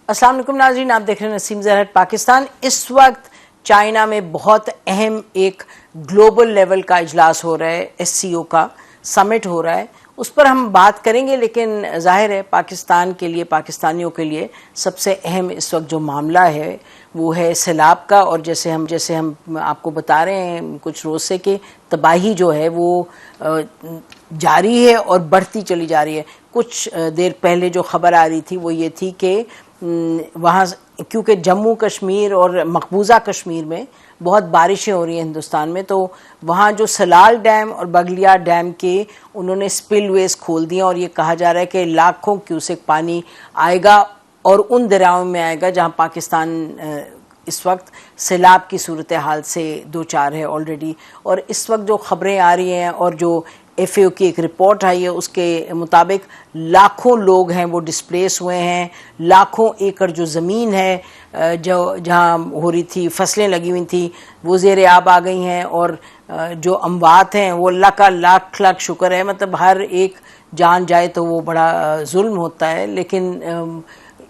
अस्सलाम वालेकुम नाज़रीन, आप देख रहे हैं नसीम ज़रहट पाकिस्तान। इस वक्त चाइना में बहुत अहम एक ग्लोबल लेवल का इजलास हो रहा है, SCO का समिट हो रहा है, उस पर हम बात करेंगे। लेकिन जाहिर है पाकिस्तान के लिए, पाकिस्तानियों के लिए सबसे अहम इस वक्त जो मामला है वो है सैलाब का। और जैसे हम आपको बता रहे हैं कुछ रोज़ से कि तबाही जो है वो जारी है और बढ़ती चली जा रही है। कुछ देर पहले जो खबर आ रही थी वो ये थी कि वहाँ, क्योंकि जम्मू कश्मीर और मकबूजा कश्मीर में बहुत बारिशें हो रही हैं हिंदुस्तान में, तो वहाँ जो सलाल डैम और बगलिया डैम के उन्होंने स्पिलवेज खोल दिए और ये कहा जा रहा है कि लाखों क्यूसेक पानी आएगा और उन दरियाओं में आएगा जहाँ पाकिस्तान इस वक्त सैलाब की सूरत हाल से दो चार है ऑलरेडी। और इस वक्त जो खबरें आ रही हैं और जो FAO की एक रिपोर्ट आई है उसके मुताबिक लाखों लोग हैं वो डिस्प्लेस हुए हैं, लाखों एकड़ जो ज़मीन है जो जहाँ हो रही थी फसलें लगी हुई थी वो ज़ेर आब आ गई हैं। और जो अमवात हैं वो अल्लाह का लाख लाख शुक्र है, मतलब हर एक जान जाए तो वो बड़ा जुल्म होता है, लेकिन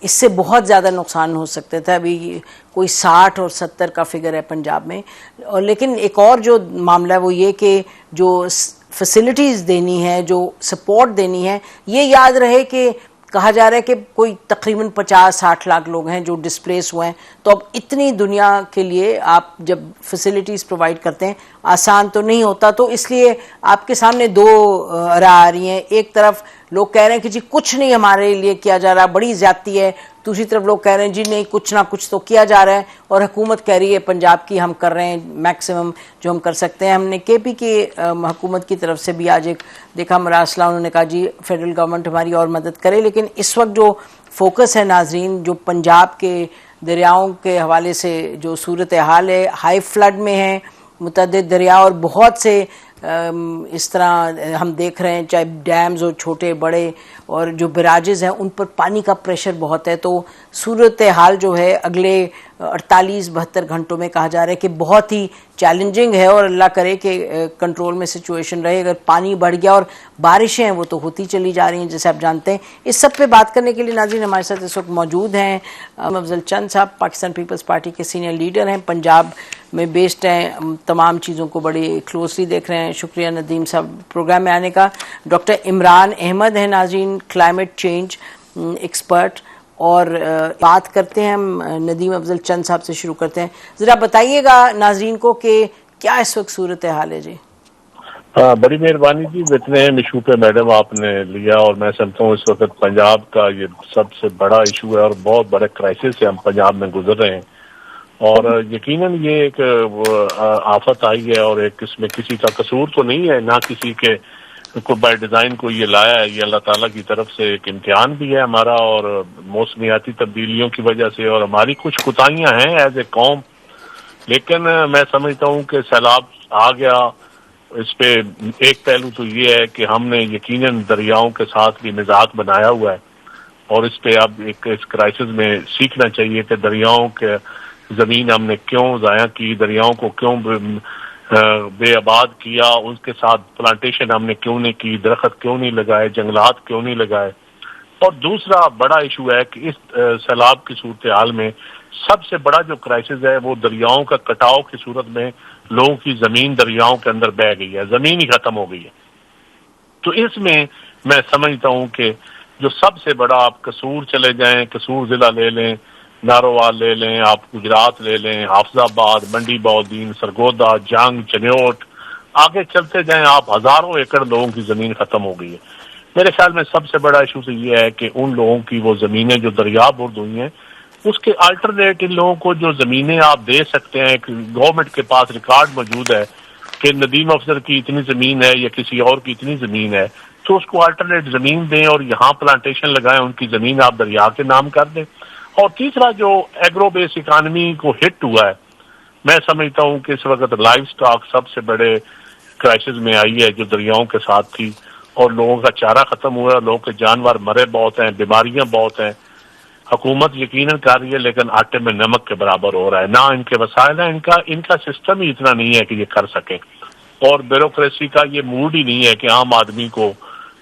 इससे बहुत ज़्यादा नुकसान हो सकते थे। अभी कोई 60 और 70 का फिगर है पंजाब में। और लेकिन एक और जो मामला है वो ये कि जो फैसिलिटीज़ देनी है, जो सपोर्ट देनी है, ये याद रहे कि कहा जा रहा है कि कोई तकरीबन 50-60 लाख लोग हैं जो डिस्प्लेस हुए हैं। तो अब इतनी दुनिया के लिए आप जब फैसिलिटीज़ प्रोवाइड करते हैं आसान तो नहीं होता। तो इसलिए आपके सामने दो राह आ रही हैं। एक तरफ लोग कह रहे हैं कि जी कुछ नहीं हमारे लिए किया जा रहा, बड़ी ज़्यादती है। दूसरी तरफ लोग कह रहे हैं जी नहीं, कुछ ना कुछ तो किया जा रहा है। और हुकूमत कह रही है पंजाब की हम कर रहे हैं मैक्सिमम जो हम कर सकते हैं। हमने KP की हुकूमत की तरफ से भी आज एक देखा मरासला, उन्होंने कहा जी फेडरल गवर्नमेंट हमारी और मदद करे। लेकिन इस वक्त जो फोकस है नाजरीन, जो पंजाब के दरियाओं के हवाले से जो सूरत हाल है, हाई फ्लड में है मुतअद्दिद दरिया और बहुत से इस तरह हम देख रहे हैं, चाहे डैम्स हो छोटे बड़े और जो बराजेस हैं उन पर पानी का प्रेशर बहुत है। तो सूरत हाल जो है अगले 48-72 घंटों में कहा जा रहा है कि बहुत ही चैलेंजिंग है और अल्लाह करे कि कंट्रोल में सिचुएशन रहे। अगर पानी बढ़ गया और बारिशें हैं वो तो होती चली जा रही हैं जैसे आप जानते हैं। इस सब पे बात करने के लिए नाज़रीन हमारे साथ इस वक्त मौजूद हैं अफजल चंद साहब, पाकिस्तान पीपल्स पार्टी के सीनियर लीडर हैं, पंजाब में बेस्ड हैं, तमाम चीज़ों को बड़ी क्लोजली देख रहे हैं। शुक्रिया नदीम साहब प्रोग्राम में आने का। डॉक्टर इमरान अहमद हैं नाज़रीन, क्लाइमेट चेंज एक्सपर्ट। और बात करते हैं हम नदीम अफजल चंद साहब से शुरू करते हैं। ज़रा बताइएगा नाज़रीन को कि क्या इस वक्त सूरत हाल है जी। बड़ी मेहरबानी जी, इतने अहम इशू पे मैडम आपने लिया और मैं समझता हूँ इस वक्त पंजाब का ये सबसे बड़ा इशू है और बहुत बड़े क्राइसिस से हम पंजाब में गुजर रहे हैं। और यकीनन ये एक आफत आई है और एक इसमें किसी का कसूर तो नहीं है, ना किसी के को बाय डिजाइन को ये लाया है। ये अल्लाह ताला की तरफ से एक इम्तिहान भी है हमारा और मौसमियाती तब्दीलियों की वजह से और हमारी कुछ कोताहियां हैं एज ए कौम। लेकिन मैं समझता हूँ कि सैलाब आ गया, इस पे एक पहलू तो ये है कि हमने यकीनन दरियाओं के साथ भी मिजाज बनाया हुआ है और इस पे अब एक इस क्राइसिस में सीखना चाहिए कि दरियाओं के जमीन हमने क्यों जाया की, दरियाओं को क्यों बेआबाद किया, उसके साथ प्लांटेशन हमने क्यों नहीं की, दरख्त क्यों नहीं लगाए, जंगलात क्यों नहीं लगाए। और दूसरा बड़ा इशू है कि इस सैलाब की सूरत हाल में सबसे बड़ा जो क्राइसिस है वो दरियाओं का कटाव की सूरत में लोगों की जमीन दरियाओं के अंदर बह गई है, जमीन ही खत्म हो गई है। तो इसमें मैं समझता हूँ कि जो सबसे बड़ा, आप कसूर चले जाएं, कसूर जिला ले लें, नारोवाल ले लें, आप गुजरात ले लें, हाफजाबाद, मंडी बहाउद्दीन, सरगोदा, जंग, चन्योट, आगे चलते जाएं आप, हजारों एकड़ लोगों की जमीन खत्म हो गई है। मेरे ख्याल में सबसे बड़ा इशू तो ये है कि उन लोगों की वो जमीनें जो दरिया बुर्द हुई हैं उसके अल्टरनेट इन लोगों को जो जमीनें आप दे सकते हैं, गवर्नमेंट के पास रिकॉर्ड मौजूद है कि नदीम अफसर की इतनी जमीन है या किसी और की इतनी जमीन है, तो उसको अल्टरनेट जमीन दें और यहाँ प्लांटेशन लगाएं, उनकी जमीन आप दरिया के नाम कर दें। और तीसरा जो एग्रो बेस इकानमी को हिट हुआ है, मैं समझता हूँ कि इस वक्त लाइव स्टॉक सबसे बड़े क्राइसिस में आई है जो दरियाओं के साथ थी और लोगों का चारा खत्म हुआ, लोगों के जानवर मरे बहुत हैं, बीमारियां बहुत हैं। हुकूमत यकीनन कर रही है लेकिन आटे में नमक के बराबर हो रहा है, ना इनके वसाइल है, इनका सिस्टम ही इतना नहीं है कि ये कर सके। और ब्यूरोक्रेसी का ये मूड ही नहीं है कि आम आदमी को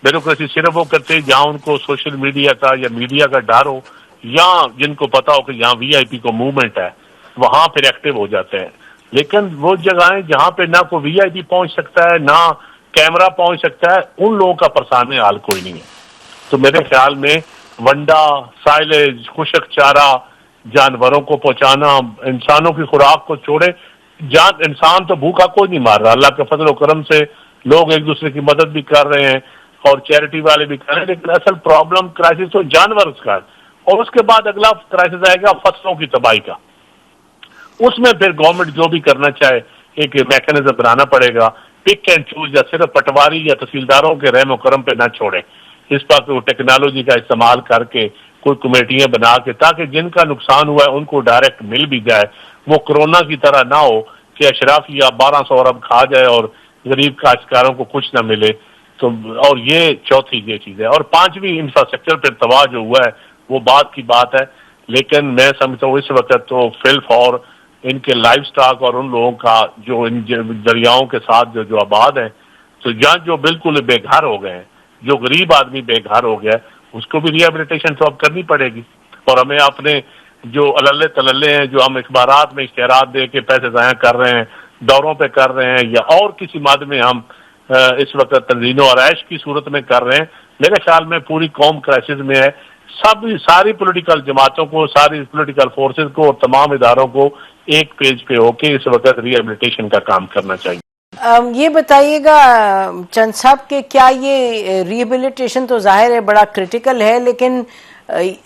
ब्यूरोक्रेसी सिर्फ वो करते हैं जहाँ उनको सोशल मीडिया का या मीडिया का डर हो या जिनको पता हो कि यहाँ वीआईपी को मूवमेंट है, वहां फिर एक्टिव हो जाते हैं। लेकिन वो जगहें जहां पे ना कोई वीआईपी पहुंच सकता है, ना कैमरा पहुंच सकता है, उन लोगों का परेशान हाल कोई नहीं है। तो मेरे ख्याल में वंडा, साइलेज, खुशक चारा जानवरों को पहुंचाना, इंसानों की खुराक को छोड़े, जान इंसान तो भूखा कोई नहीं मार रहा, अल्लाह के फजल और करम से लोग एक दूसरे की मदद भी कर रहे हैं और चैरिटी वाले भी कर रहे हैं। लेकिन असल प्रॉब्लम क्राइसिस तो जानवर का है, और उसके बाद अगला क्राइसिस आएगा फसलों की तबाही का। उसमें फिर गवर्नमेंट जो भी करना चाहे, एक मैकेनिज्म बनाना पड़ेगा, पिक एंड चूज, या सिर्फ पटवारी या तहसीलदारों के रहम करम पे ना छोड़े, इस पर टेक्नोलॉजी का इस्तेमाल करके कोई कमेटियां बना के, ताकि जिनका नुकसान हुआ है उनको डायरेक्ट मिल भी जाए। वो कोरोना की तरह ना हो कि अशराफिया 1200 अरब खा जाए और गरीब काश्तकारों को कुछ ना मिले। तो और ये चौथी ये चीज है। और पांचवी, इंफ्रास्ट्रक्चर पर तबाह जो हुआ है वो बात की बात है, लेकिन मैं समझता हूँ इस वक्त तो फिल्फ और इनके लाइफ स्टॉक और उन लोगों का जो इन दरियाओं के साथ जो आबाद है, तो यहाँ जो बिल्कुल बेघर हो गए हैं, जो गरीब आदमी बेघर हो गया है, उसको भी रिहेबिलिटेशन तो अब करनी पड़ेगी। और हमें अपने जो अल्ले तल्ले हैं, जो हम अखबारात में इश्तेहारात दे के पैसे ज़ाया कर रहे हैं, दौरों पे कर रहे हैं, या और किसी माध्यम में हम इस वक्त तंजीनो और ऐश की सूरत में कर रहे हैं, मेरे ख्याल में पूरी कौम क्राइसिस में है। सारी पॉलिटिकल जमातों को, सारी पॉलिटिकल फोर्सेस को और तमाम इदारों को एक पेज पे होके इस वक्त रिहेबिलिटेशन का काम करना चाहिए। ये बताइएगा चंद साहब कि क्या ये रिहेबिलिटेशन तो जाहिर है बड़ा क्रिटिकल है, लेकिन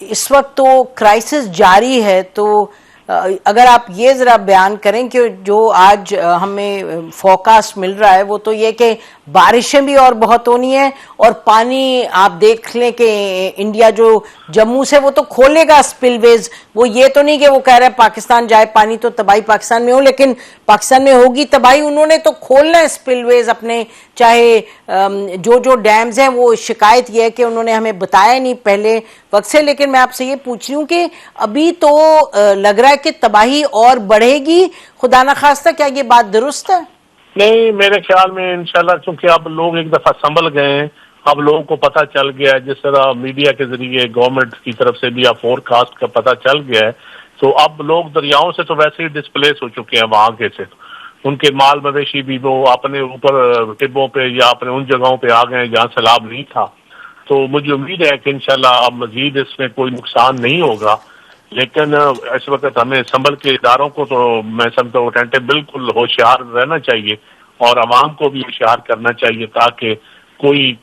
इस वक्त तो क्राइसिस जारी है, तो अगर आप ये जरा बयान करें कि जो आज हमें फोरकास्ट मिल रहा है वो तो ये कि बारिशें भी और बहुत होनी है, और पानी आप देख लें कि इंडिया जो जम्मू से वो तो खोलेगा स्पिलवेज, वो ये तो नहीं कि वो कह रहा है पाकिस्तान जाए पानी तो तबाही पाकिस्तान में हो, लेकिन पाकिस्तान में होगी तबाही। उन्होंने तो खोलना है स्पिलवेज अपने, चाहे जो डैम्स हैं। वो शिकायत ये है कि उन्होंने हमें बताया नहीं पहले वक्त से। लेकिन मैं आपसे ये पूछ रही हूँ कि अभी तो लग रहा है कि तबाही और बढ़ेगी, खुदा न खास्ता, क्या ये बात दुरुस्त है? नहीं, मेरे ख्याल में इंशाल्लाह, क्योंकि अब लोग एक दफा संभल गए हैं, अब लोगों को पता चल गया है, जिस तरह मीडिया के जरिए गवर्नमेंट की तरफ से भी अब फोरकास्ट का पता चल गया है, तो अब लोग दरियाओं से तो वैसे ही डिस्प्लेस हो चुके हैं वहां के से। उनके माल मवेशी भी वो अपने ऊपर टिब्बों पे या अपने उन जगहों पे आ गए जहाँ सैलाब नहीं था। तो मुझे उम्मीद है कि इंशाल्लाह अब मजीद इसमें कोई नुकसान नहीं होगा। लेकिन इस वक्त हमें संभल के इदारों को, तो मैं समझता हूँ अटेंटिव, बिल्कुल होशियार रहना चाहिए और आवाम को भी होशियार करना चाहिए, ताकि कोई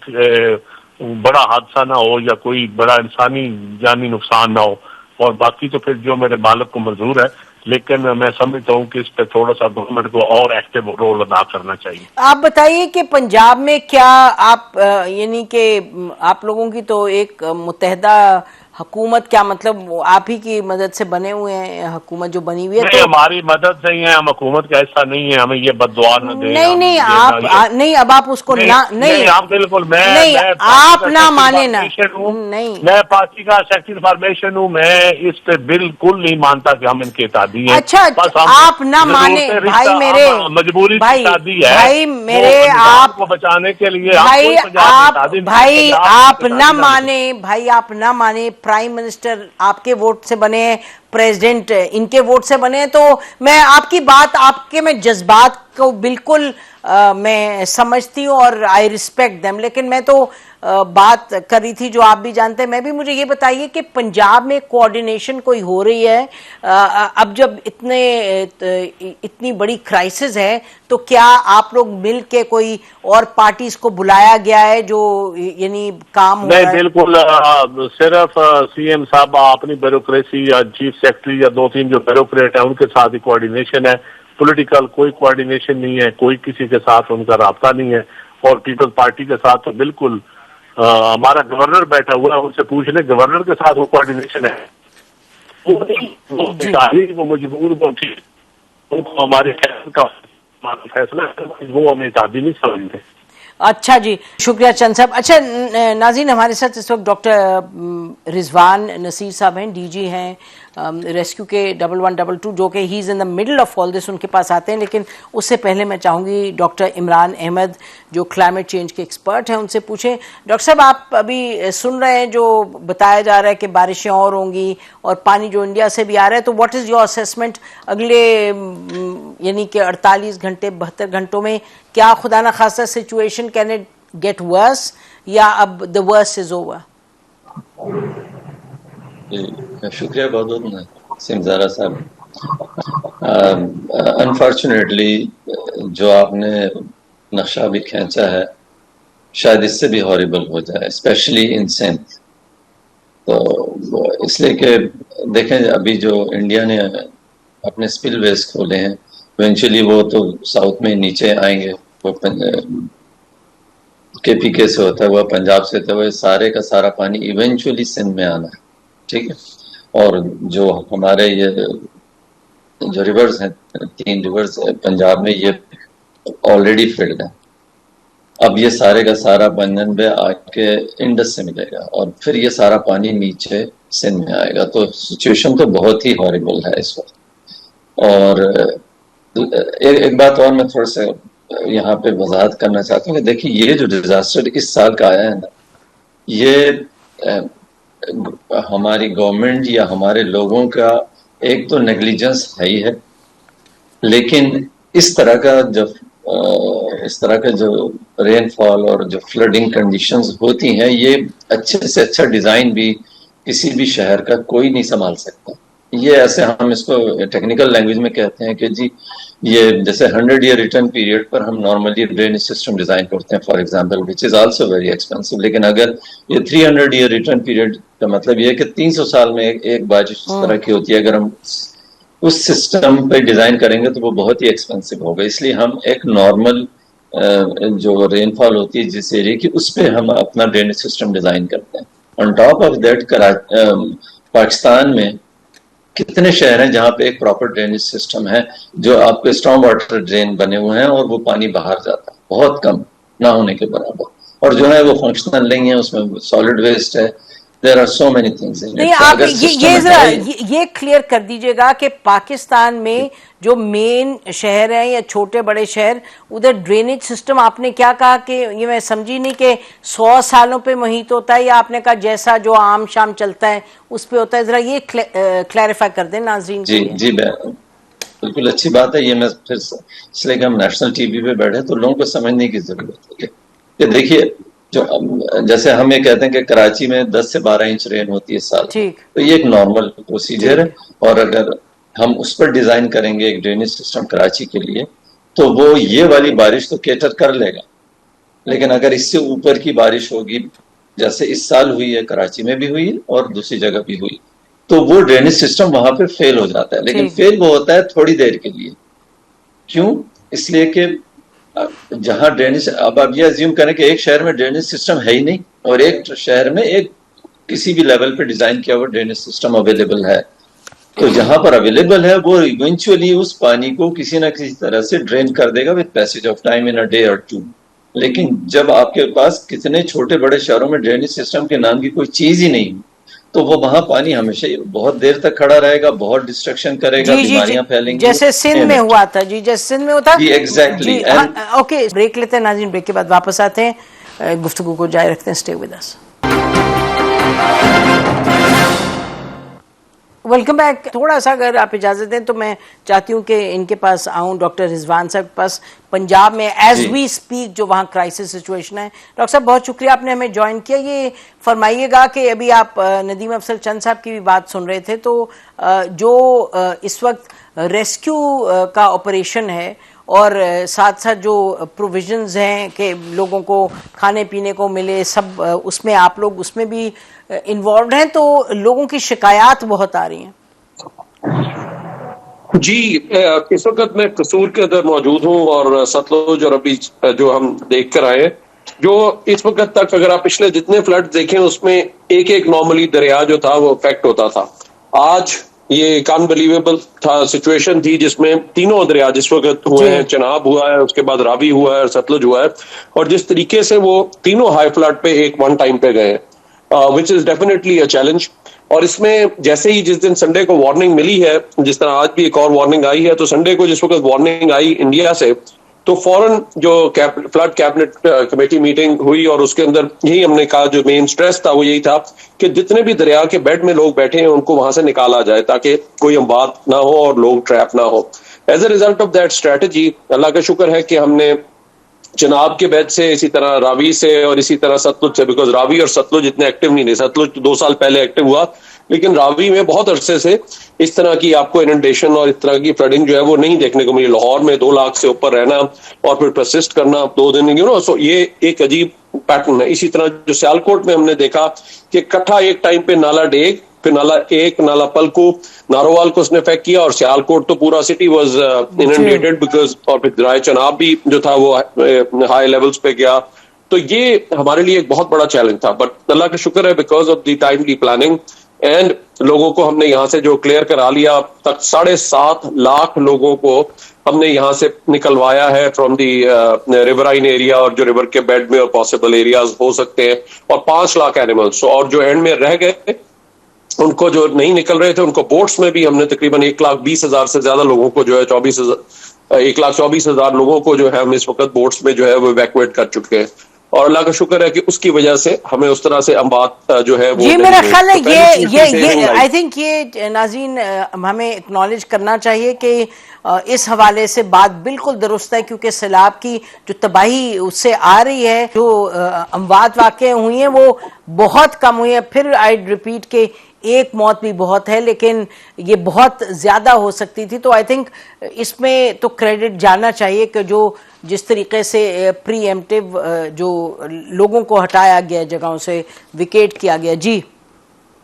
बड़ा हादसा ना हो या कोई बड़ा इंसानी जानी नुकसान ना हो। और बाकी तो फिर जो मेरे मालिक को मंजूर है, लेकिन मैं समझता हूँ कि इस पे थोड़ा सा गवर्नमेंट को और एक्टिव रोल अदा करना चाहिए। आप बताइए कि पंजाब में क्या आप यानी कि आप लोगों की तो एक मुत्तहदा हुकूमत, क्या मतलब आप ही की मदद से बने हुए हैं हुकूमत जो बनी हुई है? नहीं, तो हमारी मदद से ही है, हम हुकूमत का ऐसा नहीं है, हमें ये बददुआ न दें। नहीं आप नहीं, अब आप उसको नहीं आप बिल्कुल, मैं आप ना माने ना, नहीं, मैं पार्टी का सेक्रेटरी फॉर्मेशन हूँ, मैं इस पे बिल्कुल नहीं मानता कि हम इनके तादी हैं। अच्छा, आप ना माने भाई मेरे, मजबूरी की शादी है भाई मेरे, आप को बचाने के लिए भाई आप ना माने, भाई आप ना माने, प्राइम मिनिस्टर आपके वोट से बने हैं, प्रेसिडेंट इनके वोट से बने हैं, तो मैं आपकी बात, आपके मैं जज्बात को बिल्कुल मैं समझती हूँ और आई रिस्पेक्ट देम। लेकिन मैं तो बात कर रही थी जो आप भी जानते हैं, मैं भी, मुझे ये बताइए कि पंजाब में कोऑर्डिनेशन कोई हो रही है अब जब इतनी बड़ी क्राइसिस है, तो क्या आप लोग मिल के कोई और पार्टीज को बुलाया गया है जो यानी काम हो रहा है? बिल्कुल, सिर्फ सीएम साहब अपनी ब्यूरोक्रेसी या चीफ सेक्रेटरी या 2-3 जो ब्यूरोक्रेट है उनके साथ ही कोऑर्डिनेशन है। पॉलिटिकल कोई कोऑर्डिनेशन नहीं है, कोई किसी के साथ उनका राब्ता नहीं है। और पीपल्स पार्टी के साथ तो बिल्कुल हमारा गवर्नर बैठा हुआ है, उनसे पूछ लें गवर्नर के साथ वो कोऑर्डिनेशन है। वो मजबूर उनको हमारे फैसला वो हमें तादी नहीं समझते। अच्छा जी, शुक्रिया चंद साहब। अच्छा नाज़रीन, हमारे साथ इस वक्त डॉक्टर रिजवान नसीर साहब हैं, डीजी हैं रेस्क्यू के 1112 जो कि he is in the middle of all this, उनके पास आते हैं। लेकिन उससे पहले मैं चाहूँगी डॉक्टर इमरान अहमद जो क्लाइमेट चेंज के एक्सपर्ट हैं उनसे पूछें। डॉक्टर साहब, आप अभी सुन रहे हैं जो बताया जा रहा है कि बारिशें और होंगी और पानी जो इंडिया से भी आ रहा है, तो व्हाट इज़ योर असेसमेंट अगले यानी कि 48 घंटे 72 घंटों में? क्या खुदा ना खासा situation can it get worse या अब द वर्स्ट इज ओवर? शुक्रिया बहुत बहुत सिमजारा साहब। अनफॉर्चुनेटली जो आपने नक्शा भी खींचा है शायद इससे भी हॉरिबल हो जाए, स्पेशली इन सिंध। तो इसलिए कि देखें अभी जो इंडिया ने अपने स्पिलवेज खोले हैं, इवेंचुअली वो तो साउथ में नीचे आएंगे, वो KPK से होता हुआ पंजाब से होता हुआ सारे का सारा पानी इवेंचुअली सिंध में आना है, ठीक है। और जो हमारे ये जो रिवर्स हैं, 3 रिवर्स पंजाब में, ये ऑलरेडी फिल्ड है। अब ये सारे का सारा बंधन में आके इंडस से मिलेगा और फिर ये सारा पानी नीचे सिंध में आएगा। तो सिचुएशन तो बहुत ही हॉरिबल है इस वक्त। और एक बात और मैं थोड़ा सा यहाँ पे वजाहत करना चाहता हूँ कि देखिए ये जो डिजास्टर इस साल का आया है ना, ये हमारी गवर्नमेंट या हमारे लोगों का एक तो नेग्लिजेंस है ही है, लेकिन इस तरह का जो रेनफॉल और जो फ्लडिंग कंडीशंस होती हैं, ये अच्छे से अच्छा डिजाइन भी किसी भी शहर का कोई नहीं संभाल सकता। ये ऐसे हम इसको टेक्निकल लैंग्वेज में कहते हैं कि जी ये जैसे 100 ईयर रिटर्न पीरियड पर हम नॉर्मली ड्रेनेज सिस्टम डिजाइन करते हैं for example, which is also very expensive. लेकिन अगर ये 300 ईयर रिटर्न पीरियड का मतलब ये है कि 300 साल में एक बारिश इस तरह की होती है, अगर हम उस सिस्टम पे डिजाइन करेंगे तो वो बहुत ही एक्सपेंसिव होगा। इसलिए हम एक नॉर्मल जो रेनफॉल होती है जिस एरिया की, उस पर हम अपना ड्रेनेज सिस्टम डिजाइन करते हैं। On top of that Pakistan में कितने शहर हैं जहां पे एक प्रॉपर ड्रेनेज सिस्टम है, जो आपके स्टॉर्म वाटर ड्रेन बने हुए हैं और वो पानी बाहर जाता है बहुत कम, ना होने के बराबर, और जो है वो फंक्शनल नहीं है, उसमें सॉलिड वेस्ट है। There are so many things in it. नहीं, आप ये क्लियर कर दीजिएगा कि पाकिस्तान में जो मेन शहर हैं या छोटे बड़े शहर, उधर ड्रेनेज सिस्टम आपने क्या कहा कि ये मैं समझी नहीं कि 100 सालों पे मुहित होता है, या आपने कहा जैसा जो आम शाम चलता है उस पे होता है? जरा ये क्लैरिफाई कर दें नाज़रीन के लिए। जी बिल्कुल अच्छी बात है। ये मैं फिर इसलिए कि हम नेशनल टीवी पे बैठे तो लोगों को समझने की जरूरत है कि देखिए जो जैसे हम ये कहते हैं कि कराची में 10 से 12 इंच रेन होती है साल, तो ये एक नॉर्मल प्रोसीजर है। और अगर हम उस पर डिजाइन करेंगे एक ड्रेनेज सिस्टम कराची के लिए, तो वो ये वाली बारिश तो कैटर कर लेगा। लेकिन अगर इससे ऊपर की बारिश होगी, जैसे इस साल हुई है, कराची में भी हुई है और दूसरी जगह भी हुई, तो वो ड्रेनेज सिस्टम वहां पे फेल हो जाता है। लेकिन फेल वो होता है थोड़ी देर के लिए। क्यों? इसलिए कि जहां ड्रेनेज, अब आप ये अज्यूम करें कि एक शहर में ड्रेनेज सिस्टम है ही नहीं और एक शहर में एक किसी भी लेवल पे डिजाइन किया हुआ ड्रेनेज सिस्टम अवेलेबल है, तो जहां पर अवेलेबल है वो इवेंचुअली उस पानी को किसी ना किसी तरह से ड्रेन कर देगा with passage of time in a day और 2। लेकिन जब आपके पास कितने छोटे बड़े शहरों में ड्रेनेज सिस्टम के नाम की कोई चीज ही नहीं, तो वो वहां पानी हमेशा बहुत देर तक खड़ा रहेगा, बहुत डिस्ट्रक्शन करेगा, बीमारियां फैलेंगी, जैसे सिंध में हुआ था। जी, जैसे सिंध में होता। जी एग्जैक्टली। ओके, ब्रेक लेते हैं नाज़रीन, ब्रेक के बाद वापस आते हैं, गुफ्तगू को जारी रखते हैं। Stay with us. Welcome back. थोड़ा सा अगर आप इजाज़त दें तो मैं चाहती हूँ कि इनके पास आऊँ, डॉक्टर रिजवान साहब के पास, पंजाब में एज वी स्पीक जो वहाँ क्राइसिस सिचुएशन है। डॉक्टर साहब बहुत शुक्रिया आपने हमें ज्वाइन किया। ये फरमाइएगा कि अभी आप नदीम अफजल चंद साहब की भी बात सुन रहे थे, तो जो इस वक्त रेस्क्यू का ऑपरेशन है और साथ साथ जो प्रोविजंस हैं कि लोगों को खाने पीने को मिले, सब उसमें आप लोग उसमें भी इन्वॉल्व हैं, तो लोगों की शिकायत बहुत आ रही हैं। जी, इस वक्त मैं कसूर के अंदर मौजूद हूँ और सतलुज और अभी जो हम देख कर आए, जो इस वक्त तक अगर आप पिछले जितने फ्लड देखें उसमें एक एक नॉर्मली दरिया जो था वो अफेक्ट होता था। आज ये एक अनबिलीवेबल था सिचुएशन थी जिसमें तीनों दरिया जिस वक्त हुए हैं, चनाब हुआ है, उसके बाद रावी हुआ है और सतलुज हुआ है, और जिस तरीके से वो तीनों हाई फ्लड पे एक वन टाइम पे गए, which is definitely a challenge. और इसमें जैसे ही जिस दिन संडे को वार्निंग मिली है, जिस तरह आज भी एक और वार्निंग आई है, तो संडे को जिस वक्त वार्निंग आई इंडिया से, तो फौरन जो फ्लड कैबिनेट कमेटी मीटिंग हुई और उसके अंदर यही हमने कहा, जो मेन स्ट्रेस था वो यही था कि जितने भी दरिया के बेड में लोग बैठे हैं उनको वहां से निकाला जाए ताकि कोई अमवात ना हो और लोग ट्रैप ना हो। As a result of that strategy, अल्लाह का शुक्र है कि हमने चिनाब के बेड से, इसी तरह रावी से और इसी तरह सतलुज से, बिकॉज रावी और सतलुज इतने एक्टिव नहीं थे, सतलुज 2 साल पहले एक्टिव हुआ, लेकिन रावी में बहुत अरसे से इस तरह की आपको इनंडेशन और इस तरह की फ्लडिंग जो है वो नहीं देखने को मिली। लाहौर में 2 लाख से ऊपर रहना और फिर परसिस्ट करना 2 दिन, सो ये एक अजीब पैटर्न है। इसी तरह जो सियालकोट में हमने देखा कि इकट्ठा एक टाइम पे नाला डेग, फिर नाला एक, नाला पलकू, नारोवाल को उसने इफेक्ट किया और सियालकोट तो पूरा सिटी वाज इनंडेटेड बिकॉज, और फिर दरिया चनाब भी जो था वो हाई लेवल्स पे गया। तो ये हमारे लिए एक बहुत बड़ा चैलेंज था, बट अल्लाह का शुक्र है because of the timely planning and लोगों को हमने यहाँ से जो क्लियर करा लिया, तक 7.5 लाख लोगों को हमने यहाँ से निकलवाया है फ्रॉम दी रिवराइन एरिया और जो रिवर के बेड में और पॉसिबल एरियाज हो सकते हैं, और 5 लाख एनिमल्स, और जो एंड में रह गए उनको जो नहीं निकल रहे थे उनको बोट्स में भी हमने तकरीबन 1,20,000 से ज्यादा लोगों को जो है 1,24,000 लोगों को जो है हम इस वक्त बोट्स में जो है वो इवैक्यूएट कर चुके हैं, और अल्लाह का शुक्र है कि उसकी वजह से हमें उस तरह से अमवात जो है वो, ये मेरा ख्याल है ये आई थिंक ये नाज़रीन हमें एक्नॉलेज करना चाहिए कि इस हवाले से बात बिल्कुल दुरुस्त है, क्योंकि सैलाब की जो तबाही उससे आ रही है, जो अमवात वाक़े हुई हैं वो बहुत कम हुई है। फिर आई रिपीट के एक मौत भी बहुत है, लेकिन ये बहुत ज्यादा हो सकती थी। तो आई थिंक इसमें तो क्रेडिट जाना चाहिए कि जो जिस तरीके से प्रीएम्प्टिव जो लोगों को हटाया गया जगहों से, विकेट किया गया। जी,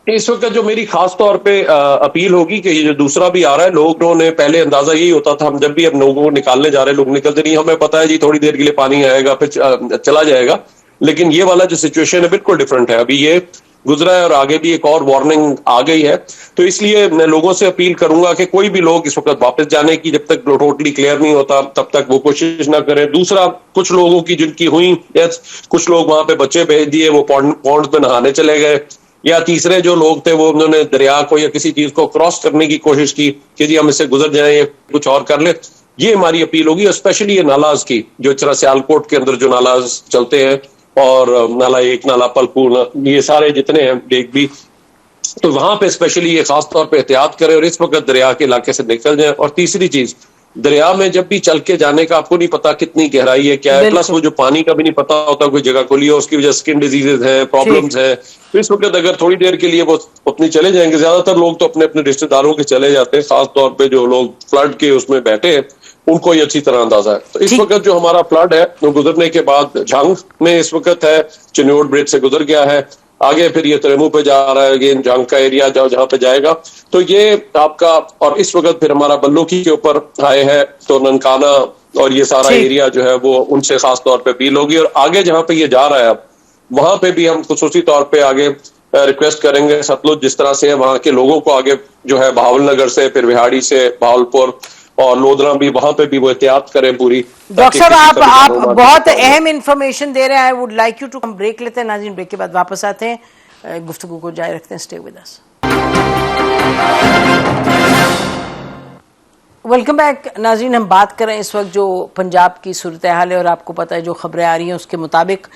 इस वक्त जो मेरी खास तौर पे अपील होगी कि ये जो दूसरा भी आ रहा है, लोगों ने पहले अंदाजा यही होता था, हम जब भी अब लोगों को निकालने जा रहे हैं लोग निकलते नहीं, हमें पता है जी थोड़ी देर के लिए पानी आएगा फिर चला जाएगा, लेकिन ये वाला जो सिचुएशन है बिल्कुल डिफरेंट है। अभी ये गुजरा है और आगे भी एक और वार्निंग आ गई है, तो इसलिए मैं लोगों से अपील करूंगा कि कोई भी लोग इस वक्त वापस जाने की जब तक टोटली क्लियर नहीं होता तब तक वो कोशिश ना करें। दूसरा, कुछ लोगों की जिनकी हुई डेथ, कुछ लोग वहां पे बच्चे भेज दिए, वो पॉन्ड्स में नहाने चले गए, या तीसरे जो लोग थे वो उन्होंने दरिया को या किसी चीज को क्रॉस करने की कोशिश की कि जी हम इससे गुजर जाएं या कुछ और कर ले। ये हमारी अपील होगी, स्पेशली ये नालाज की, जो इस तरह सियालकोट के अंदर जो नालाज चलते हैं, और नाला एक, नाला पलकू, ये सारे जितने हैं डेग भी, तो वहां पे स्पेशली ये खास तौर पे एहतियात करें और इस वक्त दरिया के इलाके से निकल जाए। और तीसरी चीज, दरिया में जब भी चल के जाने का आपको नहीं पता कितनी गहराई है, क्या है, प्लस वो जो पानी का भी नहीं पता होता, कोई जगह खुली हो, उसकी वजह स्किन डिजीजेज हैं, प्रॉब्लम्स हैं। तो इस वक्त अगर थोड़ी देर के लिए वो अपनी चले जाएंगे, ज्यादातर लोग तो अपने अपने रिश्तेदारों के चले जाते हैं, खास तौर पे जो लोग फ्लड के उसमें बैठे हैं उनको ये अच्छी तरह अंदाजा है। तो इस वक्त जो हमारा फ्लड है वो गुजरने के बाद झंग में इस वक्त है, चिन्योट ब्रिज से गुजर गया है, आगे फिर ये तरेमू पे जा रहा है, अगेन झंग का एरिया जहां पे जाएगा, तो ये आपका, और इस वक्त फिर हमारा बल्लूकी के ऊपर आए है, तो ननकाना और ये सारा एरिया जो है वो उनसे खास तौर पे अपील होगी। और आगे जहां पे ये जा रहा है वहां पे भी हम खुसूसी तौर पे आगे रिक्वेस्ट करेंगे, सतलुज जिस तरह से है वहां के लोगों को आगे जो है बहावलनगर से, फिर बिहाड़ी से, भावलपुर और लोधरा भी, वहां पे भी वो एहतियात करें पूरी। डॉक्टर साहब आप बहुत अहम इंफॉर्मेशन दे रहे हैं। I would like you to, हम ब्रेक लेते हैं नाज़रीन, ब्रेक के बाद वापस आते हैं, गुफ्तगू को जारी रखते हैं। Stay with us. Welcome back नाज़रीन, हम बात कर रहे हैं इस वक्त जो पंजाब की सूरत हाल है, और आपको पता है जो खबरें आ रही हैं उसके मुताबिक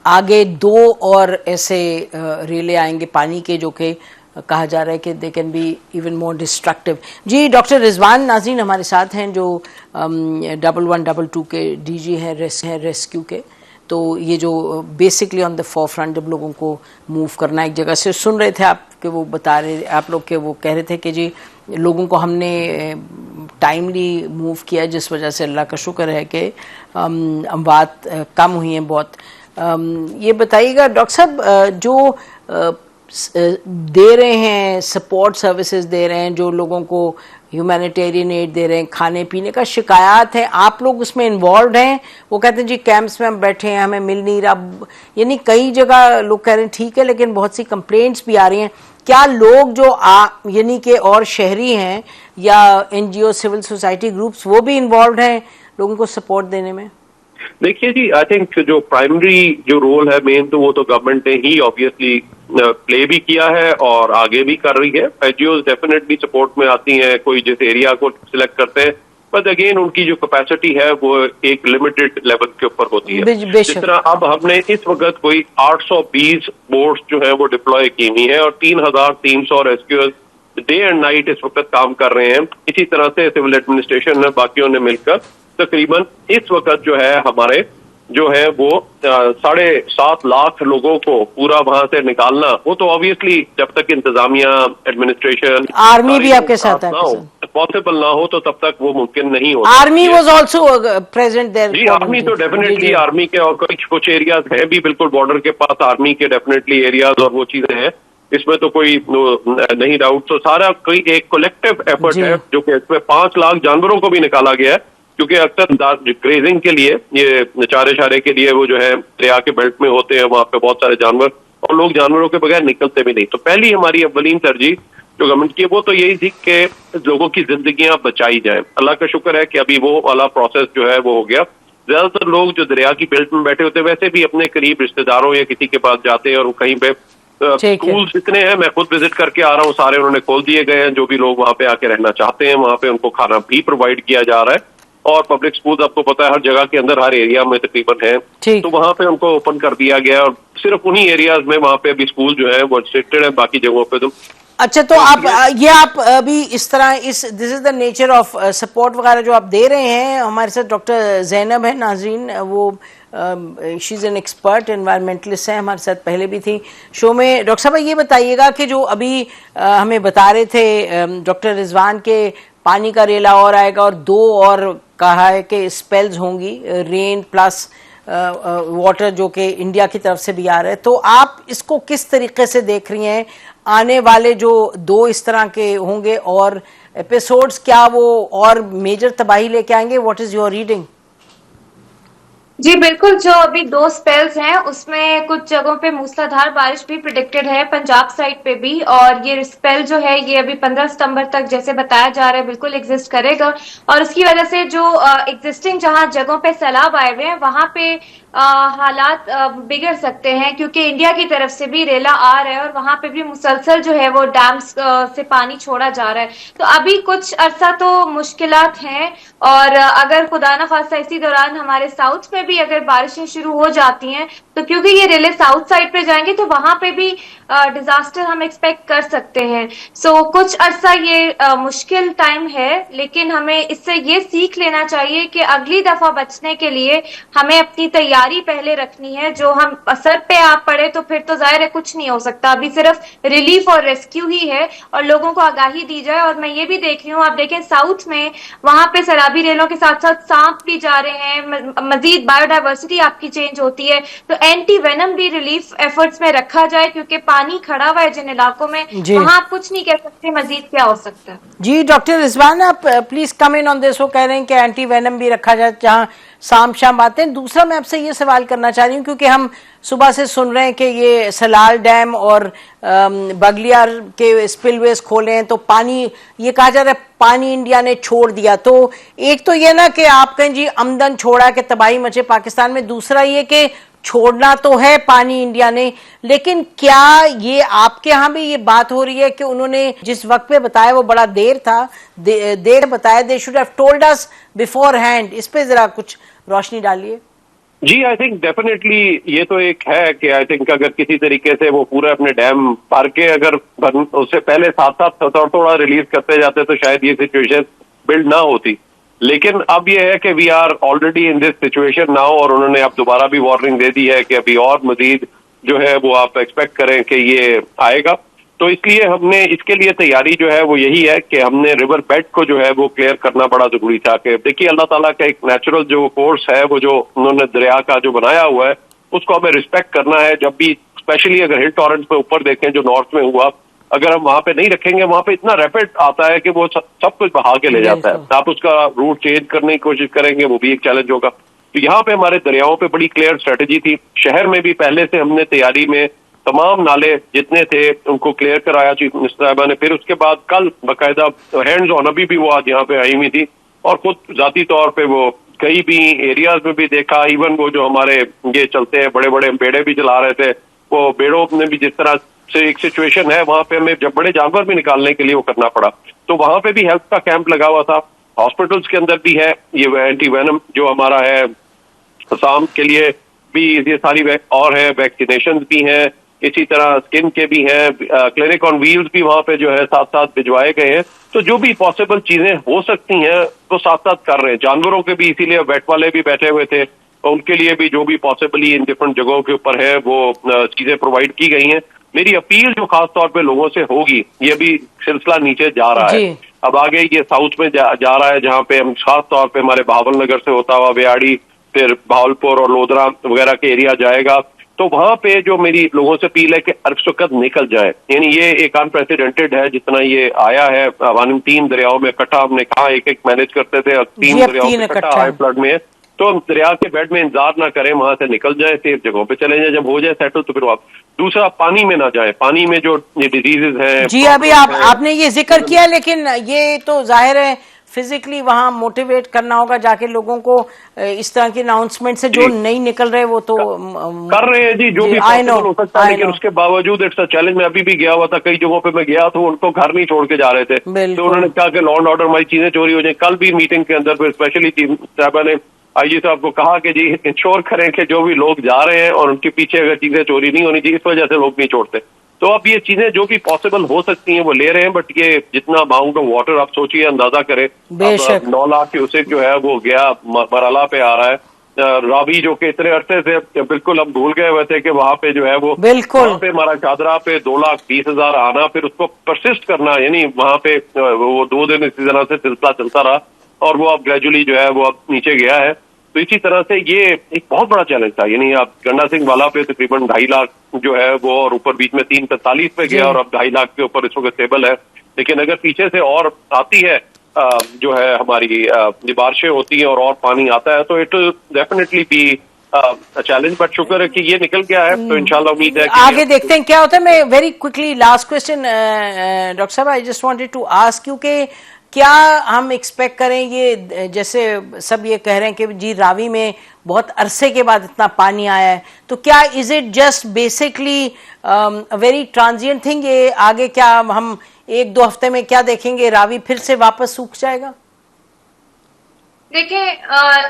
आगे 2 और ऐसे रेले आएंगे पानी के, जो कि कहा जा रहा है कि they can be even more destructive. जी, डॉक्टर रिजवान नाज़रीन हमारे साथ हैं, जो 1122 के डीजी हैं रेस्क्यू के। तो ये जो basically on the four front जब लोगों को मूव करना एक जगह से, सुन रहे थे आप कि वो बता रहे, आप लोग के वो कह रहे थे कि जी लोगों को हमने टाइमली मूव किया, जिस वजह से अल्लाह का शुक्र है कि अमवात कम हुई हैं बहुत। ये बताइएगा डॉक्टर साहब, जो दे रहे हैं सपोर्ट सर्विसेज दे रहे हैं, जो लोगों को ह्यूमैनिटेरियन एड दे रहे हैं, खाने पीने का शिकायत है, आप लोग उसमें इन्वॉल्व हैं? वो कहते हैं जी कैंप्स में हम बैठे हैं, हमें मिल नहीं रहा, यानी कई जगह लोग कह रहे हैं ठीक है, लेकिन बहुत सी कंप्लेंट्स भी आ रही हैं। क्या लोग जो यानी कि और शहरी हैं या एनजीओ, सिविल सोसाइटी ग्रुप्स, वो भी इन्वॉल्व हैं लोगों को सपोर्ट देने में? देखिए जी, आई थिंक जो प्राइमरी जो रोल है मेन, तो वो तो गवर्नमेंट ने ही ऑब्वियसली प्ले भी किया है और आगे भी कर रही है। एनजीओ डेफिनेटली सपोर्ट में आती हैं, कोई जिस एरिया को सिलेक्ट करते हैं, बट अगेन उनकी जो कैपेसिटी है वो एक लिमिटेड लेवल के ऊपर होती है। जिस तरह अब हमने इस वक्त कोई 820 बोट्स जो है वो डिप्लॉय की हुई है और 3,300 रेस्क्यूअर्स डे एंड नाइट इस वक्त काम कर रहे हैं। इसी तरह से सिविल एडमिनिस्ट्रेशन ने, बाकियों ने मिलकर तकरीबन इस वक्त जो है हमारे जो है वो 7.5 लाख लोगों को पूरा वहां से निकालना, वो तो ऑब्वियसली जब तक इंतजामिया, एडमिनिस्ट्रेशन, आर्मी भी आपके साथ है, पॉसिबल ना हो तो तब तक वो मुमकिन नहीं होता। Army was also present there. जी, आर्मी तो डेफिनेटली, आर्मी के और कुछ एरियाज हैं भी बिल्कुल बॉर्डर के पास आर्मी के डेफिनेटली एरियाज और वो चीजें हैं, इसमें तो कोई नहीं डाउट। तो सारा कोई एक कलेक्टिव एफर्ट है जो कि इसमें 5 लाख जानवरों को भी निकाला गया है, क्योंकि अक्सर ग्रेजिंग के लिए, ये चारे के लिए वो जो है दरिया के बेल्ट में होते हैं, वहां पे बहुत सारे जानवर, और लोग जानवरों के बगैर निकलते भी नहीं। तो पहली हमारी अव्वलीन तरजीह जो गवर्नमेंट की वो तो यही थी कि लोगों की जिंदगियां बचाई जाए। अल्लाह का शुक्र है कि अभी वो वाला प्रोसेस जो है वो हो गया। ज्यादातर लोग जो दरिया की बेल्ट में बैठे होते हैं वैसे भी अपने करीब रिश्तेदारों या किसी के पास जाते हैं, और कहीं पे स्कूल जितने हैं, मैं खुद विजिट करके आ रहा हूँ, सारे उन्होंने खोल दिए गए हैं। जो भी लोग वहां पे आके रहना चाहते हैं वहां पे उनको खाना भी प्रोवाइड किया जा रहा है, और पब्लिक स्कूल आपको पता है हर जगह के अंदर, हर एरिया में तकरीबन है, तो वहां पे उनको ओपन कर दिया गया। और सिर्फ उन्हीं एरियाज में वहां पे अभी स्कूल जो है वो रिस्ट्रिक्टेड है, बाकी जगहों पे तो। अच्छा, तो आप अभी इस तरह this is the nature of support वगैरह जो आप दे रहे हैं। हमारे साथ डॉक्टर जैनब है, नाजरीन, वो she is an expert environmentalist है, हमारे साथ पहले भी थी शो में। डॉक्टर साहब, ये बताइएगा कि जो अभी हमें बता रहे थे डॉक्टर रिजवान के पानी का रेला और आएगा, और 2 और कहा है कि स्पेल्स होंगी, रेन प्लस वाटर, जो कि इंडिया की तरफ से भी आ रहा है। तो आप इसको किस तरीके से देख रही हैं? आने वाले जो 2 इस तरह के होंगे और एपिसोड्स, क्या वो और मेजर तबाही लेके आएंगे? What is your reading? जी बिल्कुल, जो अभी 2 स्पेल्स हैं उसमें कुछ जगहों पे मूसलाधार बारिश भी प्रिडिक्टेड है, पंजाब साइड पे भी। और ये स्पेल जो है ये अभी 15 सितंबर तक जैसे बताया जा रहा है बिल्कुल एग्जिस्ट करेगा, और उसकी वजह से जो एग्जिस्टिंग जहां जगहों पे सैलाब आए हुए हैं वहां पे हालात बिगड़ सकते हैं, क्योंकि इंडिया की तरफ से भी रेला आ रहा है और वहां पे भी मुसलसल जो है वो डैम्स से पानी छोड़ा जा रहा है। तो अभी कुछ अरसा तो मुश्किलात हैं, और अगर खुदा न खास्ता इसी दौरान हमारे साउथ में भी अगर बारिशें शुरू हो जाती हैं, तो क्योंकि ये रेले साउथ साइड पे जाएंगे तो वहां पे भी डिजास्टर हम एक्सपेक्ट कर सकते हैं। सो कुछ अरसा ये मुश्किल टाइम है, लेकिन हमें इससे ये सीख लेना चाहिए कि अगली दफा बचने के लिए हमें अपनी तैयारी पहले रखनी है। जो हम असर पे आ पड़े तो फिर तो जाहिर है कुछ नहीं हो सकता, अभी सिर्फ रिलीफ और रेस्क्यू ही है, और लोगों को आगाही दी जाए। और मैं ये भी देख रही हूँ, आप देखें साउथ में वहां पे सैलाबी रेलों के साथ साथ सांप भी जा रहे हैं, मजीद बायोडाइवर्सिटी आपकी चेंज होती है, तो एंटी वेनम भी रिलीफ एफर्ट्स में रखा जाए, क्योंकि पानी खड़ा हुआ है जिन इलाकों में, वहां आप कुछ नहीं कह सकते मजीद क्या हो सकता है। जी डॉक्टर रिजवान, आप please come in on this. वो कह रहे हैं कि एंटी वेनम भी रखा जाए जहाँ शाम शाम आते हैं। दूसरा मैं आपसे ये सवाल करना चाह रही हूँ, क्योंकि हम सुबह से सुन रहे हैं कि ये सलाल डैम और बगलियार के स्पिलवेज खोले हैं, तो पानी, ये कहा जा रहा है पानी इंडिया ने छोड़ दिया। तो एक तो ये ना कि आप कहें जी आमदन छोड़ा कि तबाही मचे पाकिस्तान में, दूसरा ये कि छोड़ना तो है पानी इंडिया ने, लेकिन क्या ये आपके यहाँ भी ये बात हो रही है कि उन्होंने जिस वक्त पे बताया वो बड़ा देर था, देर बताया, they should have told us before hand. इस पे जरा कुछ रोशनी डालिए। जी, आई थिंक डेफिनेटली ये तो एक है कि आई थिंक अगर किसी तरीके से वो पूरा अपने डैम भर के अगर उससे पहले साथ थोड़ा रिलीज करते जाते तो शायद ये सिचुएशन बिल्ड ना होती। लेकिन अब ये है कि we are already in this situation now, और उन्होंने अब दोबारा भी वार्निंग दे दी है कि अभी और मजीद जो है वो आप एक्सपेक्ट करें कि ये आएगा। तो इसलिए हमने इसके लिए तैयारी जो है वो यही है कि हमने रिवर बेड को जो है वो क्लियर करना बड़ा जरूरी था। कि देखिए अल्लाह ताला का एक नेचुरल जो कोर्स है, वो जो उन्होंने दरिया का जो बनाया हुआ है उसको हमें रिस्पेक्ट करना है। जब भी स्पेशली अगर हिल टॉरेंट्स पे ऊपर देखें जो नॉर्थ में हुआ, अगर हम वहां पे नहीं रखेंगे, वहां पे इतना रैपिड आता है कि वो सब कुछ बहा के ले जाता है। आप उसका रूट चेंज करने की कोशिश करेंगे, वो भी एक चैलेंज होगा। तो यहाँ पे हमारे दरियाओं पे बड़ी क्लियर स्ट्रेटेजी थी। शहर में भी पहले से हमने तैयारी में तमाम नाले जितने थे उनको क्लियर कराया चीफ मिनिस्टर साहबा ने। फिर उसके बाद कल बाकायदा हैंड्स ऑन, अभी भी वो आज यहाँ पे आई हुई थी और खुद जाती तौर पे वो कई भी एरियाज में भी देखा, इवन वो जो हमारे ये चलते हैं बड़े बड़े बेड़े भी चला रहे थे, वो बेड़ों में भी जिस तरह से एक सिचुएशन है, वहां पे हमें जब बड़े जानवर भी निकालने के लिए वो करना पड़ा, तो वहां पे भी हेल्थ का कैंप लगा हुआ था। हॉस्पिटल्स के अंदर भी है ये एंटी वेनम जो हमारा है, असम के लिए भी ये सारी और है, वैक्सीनेशन भी हैं, इसी तरह स्किन के भी हैं, क्लिनिक ऑन व्हील्स भी वहां पे जो है साथ साथ भिजवाए गए हैं। तो जो भी पॉसिबल चीजें हो सकती हैं वो साथ साथ कर रहे हैं। जानवरों के भी इसीलिए वेट वाले भी बैठे हुए थे, तो उनके लिए भी जो भी पॉसिबली इन डिफरेंट जगहों के ऊपर है वो चीजें प्रोवाइड की गई हैं। मेरी अपील जो खास तौर पे लोगों से होगी, ये भी सिलसिला नीचे जा रहा है, अब आगे ये साउथ में जा रहा है, जहाँ पे हम खास तौर पे हमारे बहावल नगर से होता हुआ बेयाड़ी, फिर भावलपुर और लोधरा वगैरह के एरिया जाएगा। तो वहां पे जो मेरी लोगों से अपील है कि अर्क सुकत निकल जाए, यानी ये एक अनप्रेसिडेंटेड है जितना ये आया है। 3 दरियाओं में इकट्ठा, हमने कहा एक एक मैनेज करते थे, 3 दरियाओं में इकट्ठा हाई फ्लड में, तो हम दरिया के बेड में इंतजार ना करें, वहां से निकल जाए, सेफ जगहों पे चले जाए, जब हो जाए सेटल तो फिर आप दूसरा पानी में ना जाए। पानी में जो ये डिजीजेज हैं जी, अभी आपने ये जिक्र किया, लेकिन ये तो जाहिर है फिजिकली वहां मोटिवेट करना होगा जाके लोगों को, इस तरह की अनाउंसमेंट से जो नहीं निकल रहे वो तो कर रहे हैं जी, जो भी पॉसिबल हो सकता है, लेकिन उसके बावजूद इट्स अ चैलेंज। मैं अभी भी गया हुआ था, कई जगहों पे मैं गया तो उनको घर नहीं छोड़ के जा रहे थे, तो उन्होंने कहा कि लॉ एंड ऑर्डर हमारी चीजें चोरी हो जाए। कल भी मीटिंग के अंदर स्पेशली चीफ साहबा ने आईजी साहब को कहा कि जी इंश्योर करें कि जो भी लोग जा रहे हैं और उनके पीछे अगर चीजें चोरी नहीं होनी चाहिए, इस वजह से लोग नहीं छोड़ते। तो अब ये चीजें जो भी पॉसिबल हो सकती हैं वो ले रहे हैं, बट ये जितना अमाउंट ऑफ वाटर आप सोचिए, अंदाजा करें, 9 लाख क्यूसेक जो है वो गया मराला पे आ रहा है। रावी जो कि इतने अरसे से बिल्कुल हम भूल गए हुए थे कि वहां पे जो है वो वहां पे हमारा चादरा पे 2,20,000 आना, फिर उसको परसिस्ट करना, यानी वहां पे वो 2 दिन इसी तरह से सिलसिला चलता रहा और वो अब ग्रेजुअली जो है वो अब नीचे गया है। तो इसी तरह से ये एक बहुत बड़ा चैलेंज था, यानी आप गंडा सिंह वाला पे तकरीबन 2.5 लाख जो है वो, और ऊपर बीच में 345 पे गया और अब 2.5 लाख के ऊपर इस वक्त स्टेबल है। लेकिन अगर पीछे से और आती है जो है हमारी बारिशें होती हैं और पानी आता है, तो it will definitely be challenge, but शुक्र है कि ये निकल गया है, तो इंशाल्लाह उम्मीद है कि आगे देखते हैं क्या होता है। मैं very quickly last question doctor साहब, I just wanted to ask, क्योंकि क्या हम एक्सपेक्ट करें, ये जैसे सब ये कह रहे हैं कि जी रावी में बहुत अरसे के बाद इतना पानी आया है, तो क्या is it just basically very transient thing, ये आगे क्या हम 1-2 हफ्ते में क्या देखेंगे, रावी फिर से वापस सूख जाएगा? देखिए,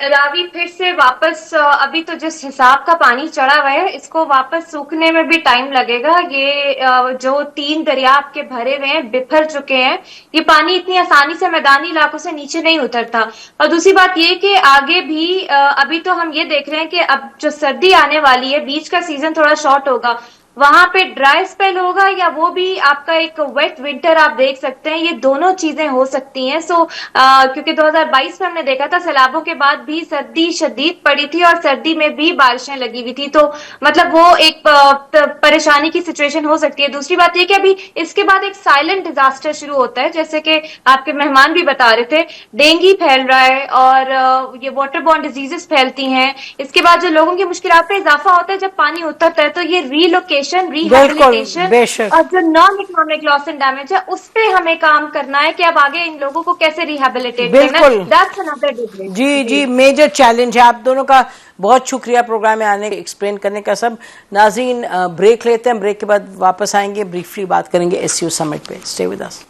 रावी फिर से वापस, अभी तो जिस हिसाब का पानी चढ़ा हुआ है, इसको वापस सूखने में भी टाइम लगेगा। ये जो 3 दरिया आपके भरे हुए हैं, बिखर चुके हैं, ये पानी इतनी आसानी से मैदानी इलाकों से नीचे नहीं उतरता। और दूसरी बात ये कि आगे भी अभी तो हम ये देख रहे हैं कि अब जो सर्दी आने वाली है, बीच का सीजन थोड़ा शॉर्ट होगा, वहां पे ड्राई स्पेल होगा या वो भी आपका एक वेट विंटर आप देख सकते हैं, ये दोनों चीजें हो सकती हैं। सो क्योंकि 2022 में हमने देखा था सैलाबों के बाद भी सर्दी शदीद पड़ी थी और सर्दी में भी बारिशें लगी हुई थी, तो मतलब वो एक परेशानी की सिचुएशन हो सकती है। दूसरी बात ये कि अभी इसके बाद एक साइलेंट डिजास्टर शुरू होता है, जैसे कि आपके मेहमान भी बता रहे थे, डेंगू फैल रहा है और ये वाटर बॉर्न डिजीजेस फैलती हैं। इसके बाद जो लोगों की मुश्किलात पे इजाफा होता है जब पानी उतरता है, तो ये रीलोकेशन, रिहैबिलिटेशन और जो non economic loss and damage है, उस पे हमें काम करना है कि अब आगे इन लोगों को कैसे रिहैबिलिटेट करना है। That's another debate. जी, मेजर चैलेंज है। आप दोनों का बहुत शुक्रिया प्रोग्राम में आने, एक्सप्लेन करने का। सब नाज़रीन, ब्रेक लेते हैं, ब्रेक के बाद वापस आएंगे, ब्रीफली बात करेंगे SCO समिट पे। Stay with us.